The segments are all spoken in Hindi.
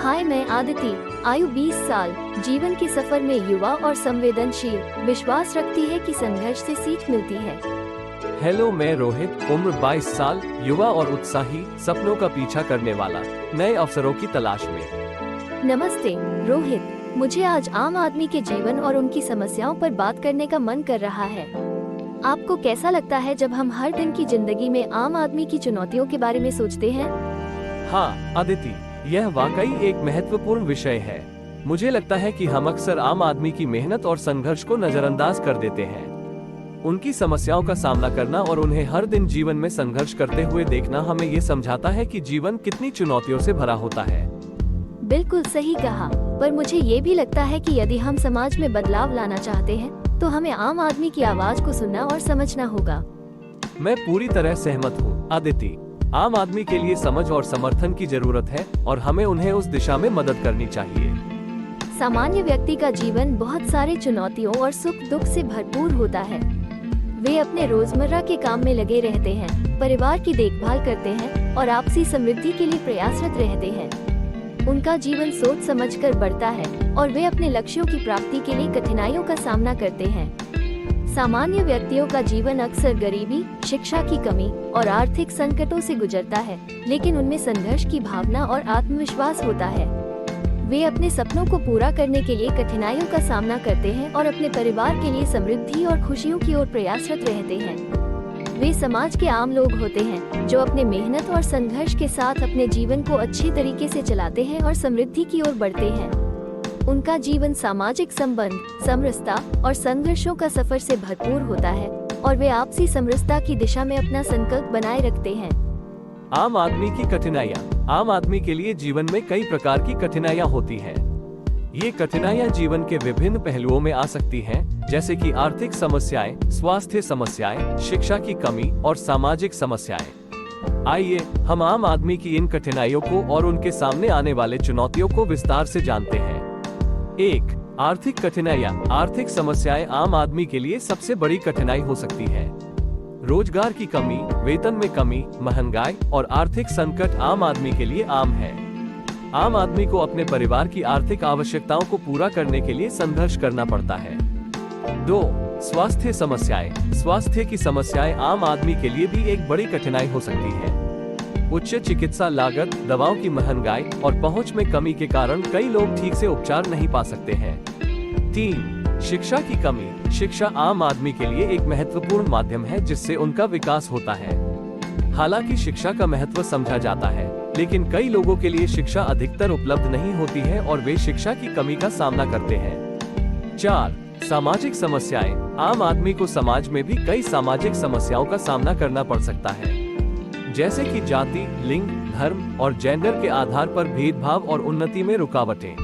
हाय, मैं आदिति। आयु 20 साल। जीवन के सफर में युवा और संवेदनशील, विश्वास रखती है कि संघर्ष से सीख मिलती है। हेलो, मैं रोहित। उम्र 22 साल, युवा और उत्साही, सपनों का पीछा करने वाला, नए अवसरों की तलाश में। नमस्ते रोहित, मुझे आज आम आदमी के जीवन और उनकी समस्याओं पर बात करने का मन कर रहा है। आपको कैसा लगता है जब हम हर दिन की जिंदगी में आम आदमी की चुनौतियों के बारे में सोचते हैं? हाँ आदिति, यह वाकई एक महत्वपूर्ण विषय है। मुझे लगता है कि हम अक्सर आम आदमी की मेहनत और संघर्ष को नजरअंदाज कर देते हैं। उनकी समस्याओं का सामना करना और उन्हें हर दिन जीवन में संघर्ष करते हुए देखना हमें ये समझाता है कि जीवन कितनी चुनौतियों से भरा होता है। बिल्कुल सही कहा, पर मुझे ये भी लगता है कि यदि हम समाज में बदलाव लाना चाहते हैं, तो हमें आम आदमी की आवाज को सुनना और समझना होगा। मैं पूरी तरह सहमत हूँ आदिति। आम आदमी के लिए समझ और समर्थन की जरूरत है और हमें उन्हें उस दिशा में मदद करनी चाहिए। सामान्य व्यक्ति का जीवन बहुत सारे चुनौतियों और सुख दुख से भरपूर होता है। वे अपने रोजमर्रा के काम में लगे रहते हैं, परिवार की देखभाल करते हैं और आपसी समृद्धि के लिए प्रयासरत रहते हैं। उनका जीवन सोच समझकर बढ़ता है और वे अपने लक्ष्यों की प्राप्ति के लिए कठिनाइयों का सामना करते हैं। सामान्य व्यक्तियों का जीवन अक्सर गरीबी, शिक्षा की कमी और आर्थिक संकटों से गुजरता है, लेकिन उनमें संघर्ष की भावना और आत्मविश्वास होता है। वे अपने सपनों को पूरा करने के लिए कठिनाइयों का सामना करते हैं और अपने परिवार के लिए समृद्धि और खुशियों की ओर प्रयासरत रहते हैं। वे समाज के आम लोग होते हैं जो अपने मेहनत और संघर्ष के साथ अपने जीवन को अच्छी तरीके से चलाते हैं और समृद्धि की ओर बढ़ते हैं। उनका जीवन सामाजिक संबंध, समरसता और संघर्षों का सफर से भरपूर होता है और वे आपसी समरसता की दिशा में अपना संकल्प बनाए रखते हैं। आम आदमी की कठिनाइयाँ। आम आदमी के लिए जीवन में कई प्रकार की कठिनाइयाँ होती हैं। ये कठिनाइयाँ जीवन के विभिन्न पहलुओं में आ सकती हैं, जैसे कि आर्थिक समस्याएं, स्वास्थ्य समस्याएं, शिक्षा की कमी और सामाजिक समस्याएं। आइए हम आम आदमी की इन कठिनाइयों को और उनके सामने आने वाले चुनौतियों को विस्तार से जानते हैं। 1. आर्थिक कठिनाइयाँ। आर्थिक समस्याएं आम आदमी के लिए सबसे बड़ी कठिनाई हो सकती है। रोजगार की कमी, वेतन में कमी, महंगाई और आर्थिक संकट आम आदमी के लिए आम है। आम आदमी को अपने परिवार की आर्थिक आवश्यकताओं को पूरा करने के लिए संघर्ष करना पड़ता है। 2. स्वास्थ्य समस्याएं। स्वास्थ्य की समस्याएं आम आदमी के लिए भी एक बड़ी कठिनाई हो सकती है। उच्च चिकित्सा लागत, दवाओं की महंगाई और पहुंच में कमी के कारण कई लोग ठीक से उपचार नहीं पा सकते हैं। 3. शिक्षा की कमी। शिक्षा आम आदमी के लिए एक महत्वपूर्ण माध्यम है जिससे उनका विकास होता है। हालांकि शिक्षा का महत्व समझा जाता है, लेकिन कई लोगों के लिए शिक्षा अधिकतर उपलब्ध नहीं होती है और वे शिक्षा की कमी का सामना करते हैं। 4. सामाजिक समस्याएं। आम आदमी को समाज में भी कई सामाजिक समस्याओं का सामना करना पड़ सकता है, जैसे कि जाति, लिंग, धर्म और जेंडर के आधार पर भेदभाव और उन्नति में रुकावटें।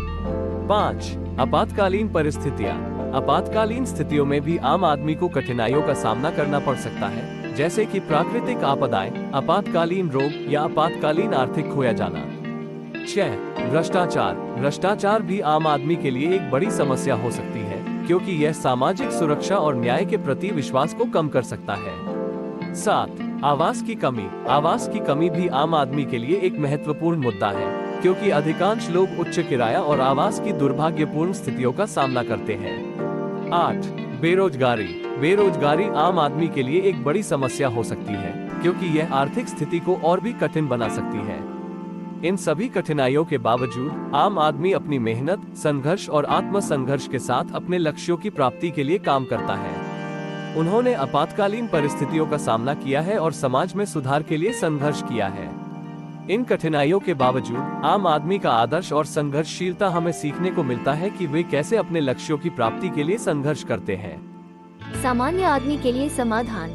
5. आपातकालीन परिस्थितियां। आपातकालीन स्थितियों में भी आम आदमी को कठिनाइयों का सामना करना पड़ सकता है, जैसे कि प्राकृतिक आपदाएं, आपातकालीन रोग या आपातकालीन आर्थिक खोया जाना। 6. भ्रष्टाचार। भ्रष्टाचार भी आम आदमी के लिए एक बड़ी समस्या हो सकती है, क्योंकि यह सामाजिक सुरक्षा और न्याय के प्रति विश्वास को कम कर सकता है। 7. आवास की कमी। आवास की कमी भी आम आदमी के लिए एक महत्वपूर्ण मुद्दा है, क्योंकि अधिकांश लोग उच्च किराया और आवास की दुर्भाग्यपूर्ण स्थितियों का सामना करते हैं। 8. बेरोजगारी। बेरोजगारी आम आदमी के लिए एक बड़ी समस्या हो सकती है, क्योंकि यह आर्थिक स्थिति को और भी कठिन बना सकती है। इन सभी कठिनाइयों के बावजूद आम आदमी अपनी मेहनत, संघर्ष और आत्म संघर्ष के साथ अपने लक्ष्यों की प्राप्ति के लिए काम करता है। उन्होंने आपातकालीन परिस्थितियों का सामना किया है और समाज में सुधार के लिए संघर्ष किया है। इन कठिनाइयों के बावजूद आम आदमी का आदर्श और संघर्षशीलता हमें सीखने को मिलता है कि वे कैसे अपने लक्ष्यों की प्राप्ति के लिए संघर्ष करते हैं। सामान्य आदमी के लिए समाधान।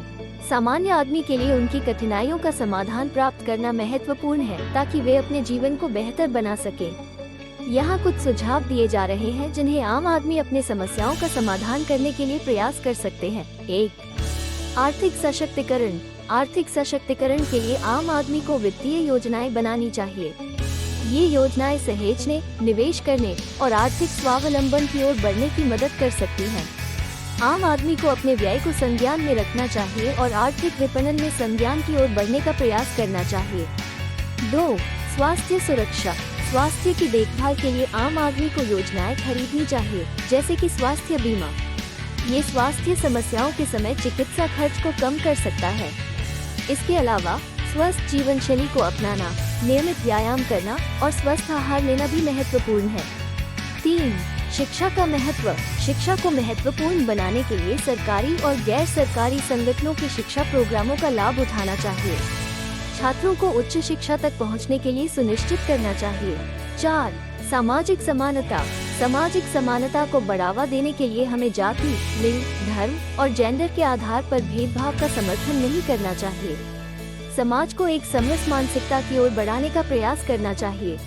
सामान्य आदमी के लिए उनकी कठिनाइयों का समाधान प्राप्त करना महत्वपूर्ण है, ताकि वे अपने जीवन को बेहतर बना सके। यहाँ कुछ सुझाव दिए जा रहे हैं जिन्हें आम आदमी अपने समस्याओं का समाधान करने के लिए प्रयास कर सकते हैं। 1. आर्थिक सशक्तिकरण। आर्थिक सशक्तिकरण के लिए आम आदमी को वित्तीय योजनाएं बनानी चाहिए। ये योजनाएं सहेजने, निवेश करने और आर्थिक स्वावलंबन की ओर बढ़ने की मदद कर सकती हैं। आम आदमी को अपने व्यय को संज्ञान में रखना चाहिए और आर्थिक विपणन में संज्ञान की ओर बढ़ने का प्रयास करना चाहिए। 2. स्वास्थ्य सुरक्षा। स्वास्थ्य की देखभाल के लिए आम आदमी को योजनाएं खरीदनी चाहिए, जैसे कि स्वास्थ्य बीमा। ये स्वास्थ्य समस्याओं के समय चिकित्सा खर्च को कम कर सकता है। इसके अलावा स्वस्थ जीवन शैली को अपनाना, नियमित व्यायाम करना और स्वस्थ आहार लेना भी महत्वपूर्ण है। 3. शिक्षा का महत्व। शिक्षा को महत्वपूर्ण बनाने के लिए सरकारी और गैर सरकारी संगठनों के शिक्षा प्रोग्रामों का लाभ उठाना चाहिए। छात्रों को उच्च शिक्षा तक पहुंचने के लिए सुनिश्चित करना चाहिए। 4. सामाजिक समानता। सामाजिक समानता को बढ़ावा देने के लिए हमें जाति, लिंग, धर्म और जेंडर के आधार पर भेदभाव का समर्थन नहीं करना चाहिए। समाज को एक समरस मानसिकता की ओर बढ़ाने का प्रयास करना चाहिए।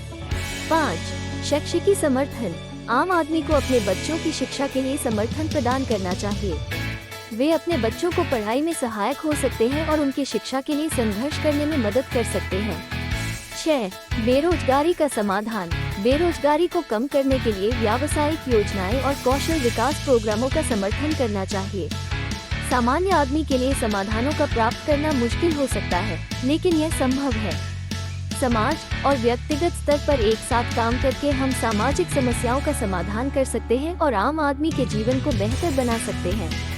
5. शैक्षिकी समर्थन। आम आदमी को अपने बच्चों की शिक्षा के लिए समर्थन प्रदान करना चाहिए। वे अपने बच्चों को पढ़ाई में सहायक हो सकते हैं और उनकी शिक्षा के लिए संघर्ष करने में मदद कर सकते हैं। 6. बेरोजगारी का समाधान। बेरोजगारी को कम करने के लिए व्यावसायिक योजनाएं और कौशल विकास प्रोग्रामों का समर्थन करना चाहिए। सामान्य आदमी के लिए समाधानों का प्राप्त करना मुश्किल हो सकता है, लेकिन यह संभव है। समाज और व्यक्तिगत स्तर पर एक साथ काम करके हम सामाजिक समस्याओं का समाधान कर सकते हैं और आम आदमी के जीवन को बेहतर बना सकते हैं।